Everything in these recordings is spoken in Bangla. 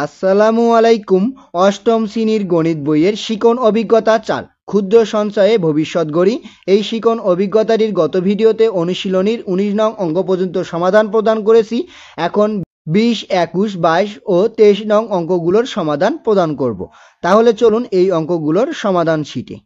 আসসালামু আলাইকুম। অষ্টম শ্রেণীর গণিত বইয়ের শিকন অভিজ্ঞতা 4 ক্ষুদ্র সঞ্চয়ে ভবিষ্যৎ গড়ি। এই শিকন অভিজ্ঞতাটির গত ভিডিওতে অনুশীলনীর 19 নং অঙ্ক পর্যন্ত সমাধান প্রদান করেছি। এখন 20, 21, 22 ও 23 নং অঙ্কগুলোর সমাধান প্রদান করব। তাহলে চলুন এই অঙ্কগুলোর সমাধান শিটে।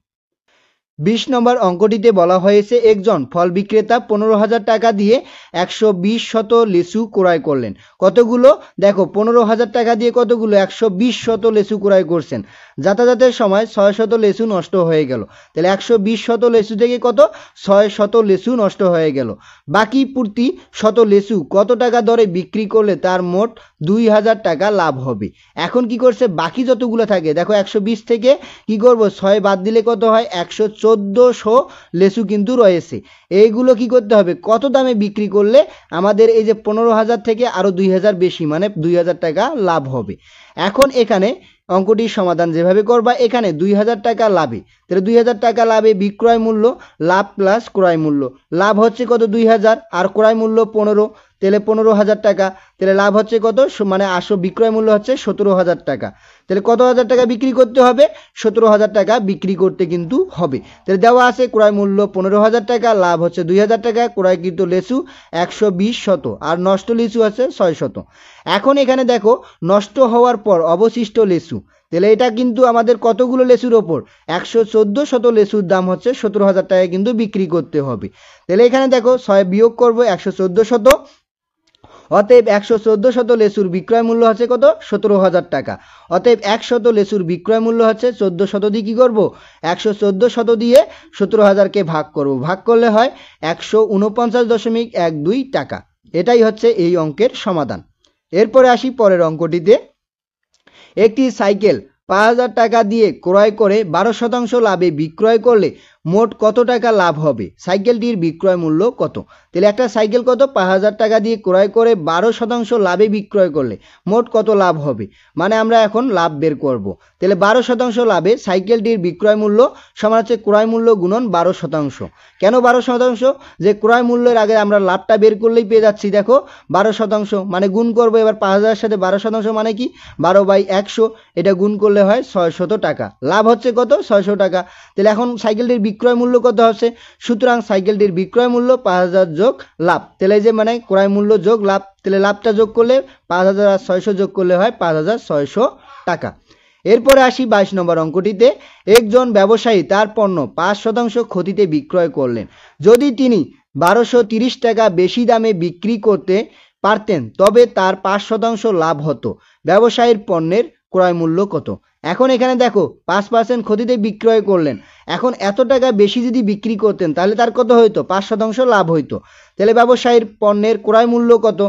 20 নম্বর অঙ্কটিতে বলা হয়েছে একজন ফল বিক্রেতা 15,000 টাকা দিয়ে 120 শত লিচু ক্রয় করলেন। কতগুলো? দেখো 15,000 টাকা দিয়ে কতগুলো? 120 শত লিচু ক্রয় করছেন। যাতায়াতের সময় 600 লিচু নষ্ট হয়ে গেল। তাহলে 120 শত লিচু থেকে কত? 600 লিচু নষ্ট হয়ে গেল। বাকি প্রতি শত লিচু কত টাকা দরে বিক্রি করলে তার মোট 2,000 টাকা লাভ হবে। এখন কি করছে? বাকি যতগুলো থাকে দেখো 120 থেকে কি করব? 6 বাদ দিলে কত হয়? 11400 লিচু কিন্তু রয়েছে। এইগুলো কি করতে হবে? কত দামে বিক্রি করলে আমাদের এই যে 15,000 থেকে আরো 2,000 বেশি, মানে 2,000 টাকা লাভ হবে। এখন এখানে অঙ্কটির সমাধান যেভাবে করবা, এখানে 2,000 টাকা লাভে, তাহলে 2,000 টাকা লাভে বিক্রয় মূল্য লাভ প্লাস ক্রয় মূল্য। লাভ হচ্ছে কত? 2,000 আর ক্রয় মূল্য 15, তাহলে 15,000 টাকা। তাহলে লাভ হচ্ছে কত? মানে বিক্রয় মূল্য হচ্ছে 17,000 টাকা। তাহলে কত হাজার টাকা বিক্রি করতে হবে? 17,000 টাকা বিক্রি করতে কিন্তু হবে। তাহলে দেওয়া আছে ক্রয় মূল্য 15,000 টাকা, লাভ হচ্ছে 2,000 টাকা, ক্রয়কৃত লিচু 120 শত আর নষ্ট লিচু আছে 600। এখন এখানে দেখো নষ্ট হওয়ার পর অবশিষ্ট লিচু, তাহলে এটা কিন্তু আমাদের কতগুলো লিচুর ওপর? 114 শত লিচুর দাম হচ্ছে 17,000 টাকা কিন্তু বিক্রি করতে হবে। তাহলে এখানে দেখো 6 বিয়োগ করবো 114 শত, অতএব 114 শত লিচুর বিক্রয় মূল্য হচ্ছে কত? 17,000 টাকা। অতএব 100 লিচুর বিক্রয় মূল্য হচ্ছে 14 শত দিয়ে কি করবো? 114 শত দিয়ে 17,000কে ভাগ করব। ভাগ করলে হয় 149.12 টাকা। এটাই হচ্ছে এই অঙ্কের সমাধান। এরপরে আসি পরের অঙ্কটিতে। একটি সাইকেল 5,000 টাকা দিয়ে ক্রয় করে 12% লাভে বিক্রয় করলে মোট কত টাকা লাভ হবে? সাইকেলটির বিক্রয় মূল্য কত? তাহলে একটা সাইকেল কত? 5,000 টাকা দিয়ে ক্রয় করে 12% লাভে বিক্রয় করলে মোট কত লাভ হবে? মানে আমরা এখন লাভ বের করব। তাহলে 12% লাভে সাইকেলটির বিক্রয় মূল্য সমান হচ্ছে ক্রয় মূল্য গুণন 12%। কেন 12%? যে ক্রয় মূল্যের আগে আমরা লাভটা বের করলেই পেয়ে যাচ্ছি। দেখো 12%, মানে গুণ করবো এবার 5,000 সাথে 12% মানে কি? 12/100, এটা গুণ করলে হয় 600 টাকা। লাভ হচ্ছে কত? 600 টাকা। তাহলে এখন সাইকেলটির বিক্রয় মূল্য কত হচ্ছে? সুতরাং সাইকেলটির বিক্রয় মূল্য 5,000 যোগ লাভ, তাহলে যে মানে ক্রয় মূল্য যোগ লাভ, তাহলে লাভটা যোগ করলে 5,000 আর 600 যোগ করলে হয় 5,600 টাকা। এরপরে আসি 22 নম্বর অঙ্কটিতে। একজন ব্যবসায়ী তার পণ্য 5% ক্ষতিতে বিক্রয় করলেন। যদি তিনি 1230 টাকা বেশি দামে বিক্রি করতে পারতেন তবে তার 5% লাভ হতো। ব্যবসায়ীর পণ্যের ক্রয় মূল্য কত? এখন এখানে দেখো 5% ক্ষতিতে বিক্রয় করলেন। এখন এত টাকা বেশি যদি বিক্রি করতেন তাহলে তার কত হইতো? 5% লাভ হইতো। তাহলে ব্যবসায়ীর পণ্যের ক্রয় মূল্য কত?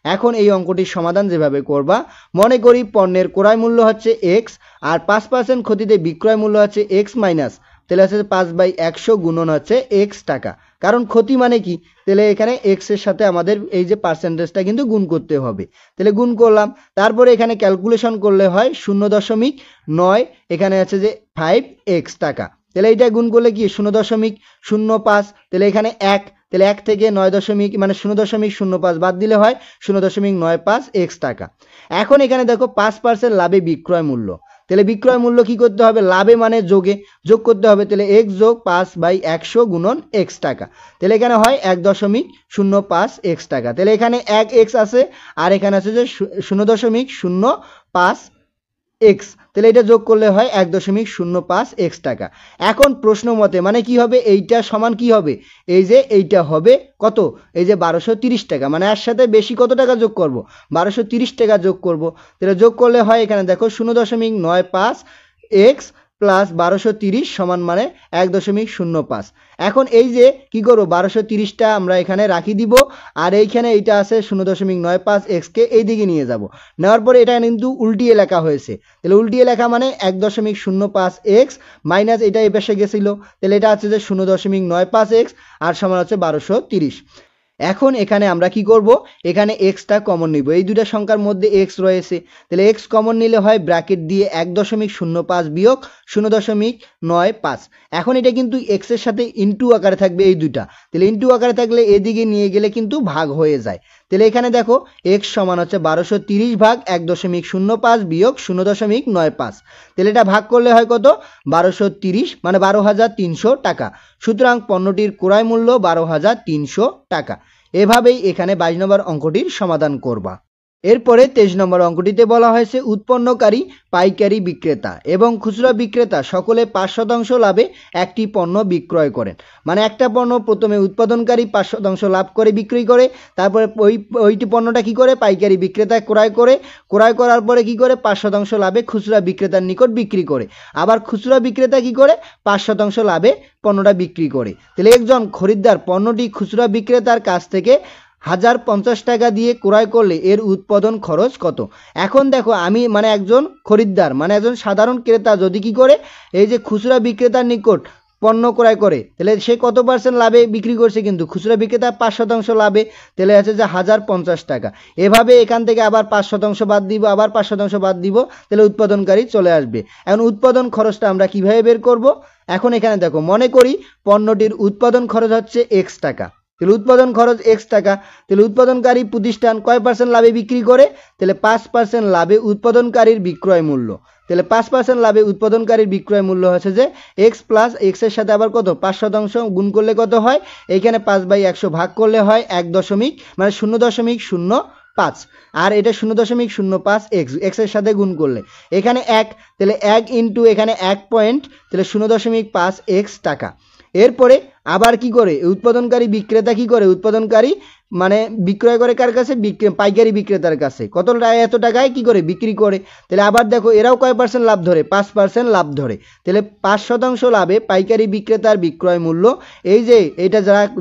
এখন এই অঙ্কটির সমাধান যেভাবে করবা, মনে করি পণ্যের ক্রয় মূল্য হচ্ছে x আর 5% ক্ষতিতে বিক্রয় মূল্য হচ্ছে x মাইনাস, তাহলে হচ্ছে 5/100 গুণন হচ্ছে x টাকা। কারণ ক্ষতি মানে কি? তাহলে এখানে x এর সাথে আমাদের এই যে পার্সেন্টেজটা কিন্তু গুণ করতে হবে। তাহলে গুণ করলাম, তারপরে এখানে ক্যালকুলেশন করলে হয় 0.9, এখানে আছে যে 5x টাকা। তাহলে এইটা গুণ করলে কি? 0.05, তাহলে এখানে 1, তাহলে 1 থেকে 9 মানে 0.05 বাদ দিলে হয় 0.95x টাকা। এখন এখানে দেখো 5% লাভে বিক্রয় মূল্য, তাহলে বিক্রয় মূল্য কি করতে হবে? লাভে মানে যোগ করতে হবে। তাহলে x যোগ 5/100 গুণন x টাকা, তাহলে এখানে হয় 1.05x টাকা। তাহলে এখানে 1x আছে আর এখানে আছে যে 0.05x, তাহলে এটা যোগ করলে হয় 1.05x টাকা। এখন প্রশ্ন মতে মানে কি হবে? এইটা সমান কি হবে? এই যে এইটা হবে কত? এই যে 1230 টাকা, মানে এর সাথে বেশি কত টাকা যোগ করব? 1230 টাকা যোগ করব। তাহলে যোগ করলে হয় এখানে দেখো 0.95x প্লাস 1230 সমান মানে 1.05। এখন এই যে কি করব? 1230টা আমরা এখানে রাখি দিব আর এইখানে এইটা আছে 0.95x কে এই দিকে নিয়ে যাব। নেওয়ার পরে এটা কিন্তু উল্টিয়ে লেখা হয়েছে, তাহলে উল্টিয়ে লেখা মানে 1.05x মাইনাস এটা এই পাশে গেছিল, তাহলে এটা আছে যে 0.95x আর সমান হচ্ছে 1230। এখন এখানে আমরা কি করব? এখানে এক্সটা কমন নিব। এই দুটো সংখ্যার মধ্যে এক্স রয়েছে, তাহলে এক্স কমন নিলে হয় ব্র্যাকেট দিয়ে 1.05 বিয়োগ 0.95। এখন এটা কিন্তু এক্স এর সাথে ইনটু আকারে থাকবে এই দুটা, তাহলে ইনটু আকারে থাকলে এদিকে নিয়ে গেলে কিন্তু ভাগ হয়ে যায়। তাহলে এখানে দেখো x সমান হচ্ছে 1230 ভাগ 1.05 বিয়োগ 0.95। তাহলে এটা ভাগ করলে হয় কত? 1230 মানে 12,300 টাকা। সুতরাং পণ্যটির ক্রয় মূল্য 12,300 টাকা। এভাবেই এখানে 22 নম্বর অঙ্কটির সমাধান করবা। এরপরে 23 নম্বর অঙ্কটিতে বলা হয়েছে উৎপন্নকারী, পাইকারি বিক্রেতা এবং খুচরা বিক্রেতা সকলে 5% লাভে একটি পণ্য বিক্রয় করেন। মানে একটা পণ্য প্রথমে উৎপাদনকারী 5% লাভ করে বিক্রি করে, তারপরে ওইটি পণ্যটা কি করে পাইকারি বিক্রেতা ক্রয় করার পরে কি করে 5% লাভে খুচরা বিক্রেতার নিকট বিক্রি করে। আবার খুচরা বিক্রেতা কি করে 5% লাভে পণ্যটা বিক্রি করে। তাহলে একজন খরিদ্দার পণ্যটি খুচরা বিক্রেতার কাছ থেকে 1050 টাকা দিয়ে ক্রয় করলে এর উৎপাদন খরচ কত? এখন দেখো আমি মানে একজন খরিদ্দার মানে একজন সাধারণ ক্রেতা যদি কি করে এই যে খুচরা বিক্রেতার নিকট পণ্য ক্রয় করে, তাহলে সে কত % লাভে বিক্রি করছে? কিন্তু খুচরা বিক্রেতা 5% লাভে, তাহলে আছে যে 1050 টাকা। এভাবে এখান থেকে আবার 5% বাদ দিব, আবার 5% বাদ দিব, তাহলে উৎপাদনকারী চলে আসবে। এখন উৎপাদন খরচটা আমরা কিভাবে বের করব? এখন এখানে দেখো মনে করি পণ্যটির উৎপাদন খরচ হচ্ছে x টাকা। তাহলে উৎপাদন খরচ x টাকা। তাহলে উৎপাদনকারী প্রতিষ্ঠান কয় % লাভে বিক্রি করে? তাহলে 5% লাভে উৎপাদনকারীর বিক্রয় মূল্য। তাহলে 5% লাভে উৎপাদনকারীর বিক্রয় মূল্য হচ্ছে যে x প্লাস x এর সাথে আবার কত 5% গুণ করলে কত হয়? এইখানে 5/100 ভাগ করলে হয় 0.05 আর এটা 0.05 x এর সাথে গুণ করলে এখানে 1, তাহলে 1 ইন্টু এখানে 1 পয়েন্ট, তাহলে 0.5 x টাকা। এরপরে আবার কি করে উৎপাদনকারী বিক্রেতা কি করে উৎপাদনকারী মানে বিক্রয় করে কার কাছে? পাইকারি বিক্রেতার কাছে। কত টাকা? এত টাকায় কি করে বিক্রি করে। তাহলে আবার দেখো এরাও কয় % লাভ ধরে? 5% লাভ ধরে। তাহলে 5% লাভে পাইকারি বিক্রেতার বিক্রয় মূল্য, এই যে এটা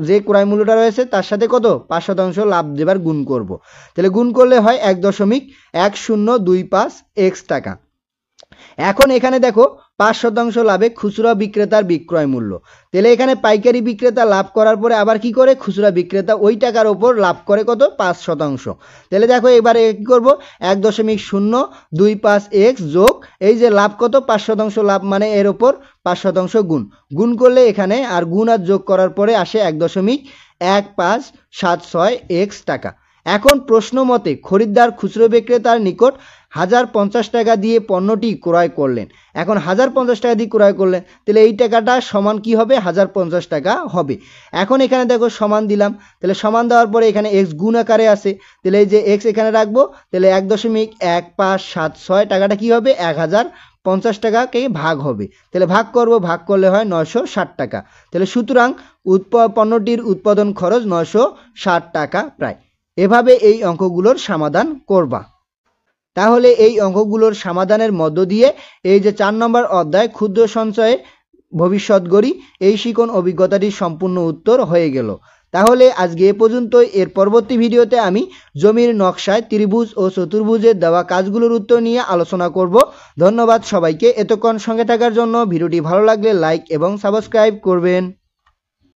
যে ক্রয় মূল্যটা রয়েছে তার সাথে কত 5% লাভ দেবার গুণ করব। তাহলে গুণ করলে হয় 1.1025 x টাকা। এখন এখানে দেখো 5% লাভে খুচরা বিক্রেতার বিক্রয় মূল্য। তাহলে এখানে পাইকারি বিক্রেতা লাভ করার পরে আবার কি করে খুচরা বিক্রেতা ওই টাকার উপর লাভ করে কত 5%। তাহলে দেখো এবারে কি করব 1.025 x যোগ এই যে লাভ কত 5% লাভ মানে এর উপর 5% গুণ করলে এখানে আর গুণ আর যোগ করার পরে আসে 1.1576 x টাকা। এখন প্রশ্ন মতে খরিদ্দার খুচরো বিক্রেতার নিকট 1050 টাকা দিয়ে পণ্যটি ক্রয় করলেন। এখন 1050 টাকা দিয়ে ক্রয় করলেন, তাহলে এই টাকাটা সমান কি হবে? 1050 টাকা হবে। এখন এখানে দেখো সমান দিলাম, তাহলে সমান দেওয়ার পরে এখানে x গুণ আকারে আছে, তাহলে এই যে x এখানে রাখবো, তাহলে 1.1576 টাকাটা কি হবে? 1050 টাকাকে ভাগ হবে। তাহলে ভাগ করব, ভাগ করলে হয় 960 টাকা। তাহলে সুতরাং পণ্যটির উৎপাদন খরচ 960 টাকা প্রায়। এভাবে এই অঙ্কগুলোর সমাধান করবা। তাহলে এই অঙ্কগুলোর সমাধানের মধ্য দিয়ে এই যে 4 নম্বর অধ্যায় ক্ষুদ্র সঞ্চয়ে ভবিষ্যৎ গড়ি এই শিখন অভিজ্ঞতাটির সম্পূর্ণ উত্তর হয়ে গেল। তাহলে আজকে এ পর্যন্তই। এর পরবর্তী ভিডিওতে আমি জমির নকশায় ত্রিভুজ ও চতুর্ভুজের দেওয়া কাজগুলোর উত্তর নিয়ে আলোচনা করব। ধন্যবাদ সবাইকে এতক্ষণ সঙ্গে থাকার জন্য। ভিডিওটি ভালো লাগলে লাইক এবং সাবস্ক্রাইব করবেন।